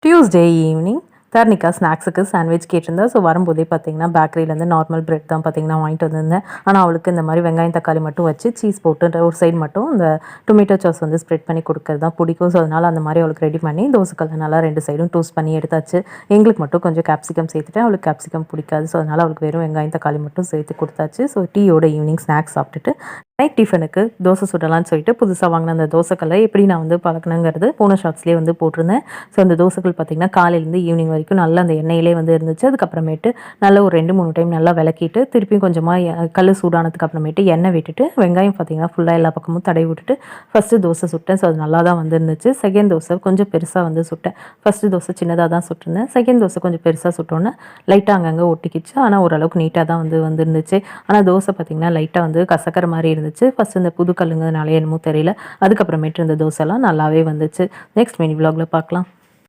Tuesday evening Dharnika ஸ்நாக்ஸுக்கு sandwich கேட்டிருந்தா. So வரும்போதே பார்த்தீங்கன்னா பேக்கரியிலேருந்து நார்மல் பிரெட் தான் பார்த்தீங்கன்னா வாங்கிட்டு வந்திருந்தேன். ஆனால் அவளுக்கு இந்த மாதிரி வெங்காயம் தக்காளி மட்டும் வச்சு சீஸ் போட்டு ஒரு சைடு மட்டும் இந்த டொமேட்டோ சாஸ் வந்து ஸ்ப்ரெட் பண்ணி கொடுக்கறது தான் பிடிக்கும். ஸோ அதனால் அந்த மாதிரி அவளுக்கு ரெடி பண்ணி தோசைக்கல்ல நல்லா 2 சைடும் டோஸ்ட் பண்ணி எடுத்தாச்சு. எங்களுக்கு மட்டும் கொஞ்சம் கேப்சிகம் சேர்த்துட்டு அவளுக்கு கேப்சிகம் பிடிக்காது. ஸோ அதனால் அவளுக்கு வெறும் வெங்காயம் தக்காளி மட்டும் சேர்த்து கொடுத்தாச்சு. ஸோ டீயோட ஈவினிங் ஸ்நாக்ஸ் சாப்பிட்டுட்டு நைட் டிஃபனுக்கு தோசை சுடலான்னு சொல்லிட்டு புதுசாக வாங்கின அந்த தோசைக்கல்லை எப்படி நான் வந்து பழக்கினங்கிறது போன ஷார்ட்ஸ்லேயே வந்து போட்டிருந்தேன். ஸோ அந்த தோசைகள் பார்த்திங்கன்னா காலையிலேருந்து ஈவினிங் வரைக்கும் நல்லா அந்த எண்ணெயிலே வந்து இருந்துச்சு. அதுக்கப்புறமேட்டு நல்லா ஒரு 2-3 டைம் நல்லா விளக்கிட்டு திருப்பியும் கொஞ்சமாக கல் சூடானதுக்கு அப்புறமேட்டு எண்ணெய் விட்டுட்டு வெங்காயம் பார்த்திங்கன்னா ஃபுல்லாக எல்லா பக்கமும் தடவி விட்டுட்டு ஃபஸ்ட்டு தோசை சுட்டேன். ஸோ அது நல்லா தான் வந்துருந்துச்சு. செகண்ட் தோசை கொஞ்சம் பெருசாக வந்து சுட்டேன். ஃபஸ்ட்டு தோசை சின்னதாக தான் சுட்டிருந்தேன். செகண்ட் தோசை கொஞ்சம் பெருசாக சுட்டோன்னே லைட்டாக அங்கங்கே ஒட்டிக்கிச்சு. ஆனால் ஓரளவுக்கு நீட்டாக தான் வந்துருந்துச்சு. ஆனால் தோசை பார்த்திங்கன்னா லைட்டாக வந்து கசக்கிற மாதிரி இருந்துச்சு. ஃபஸ்ட் இந்த புது கல்லுங்கிறதுனால என்னமோ தெரியல. அதுக்கப்புறமேட்டு இந்த தோசைலாம் நல்லாவே வந்துச்சு. நெக்ஸ்ட் மினி விலாகில் பார்க்கலாம்.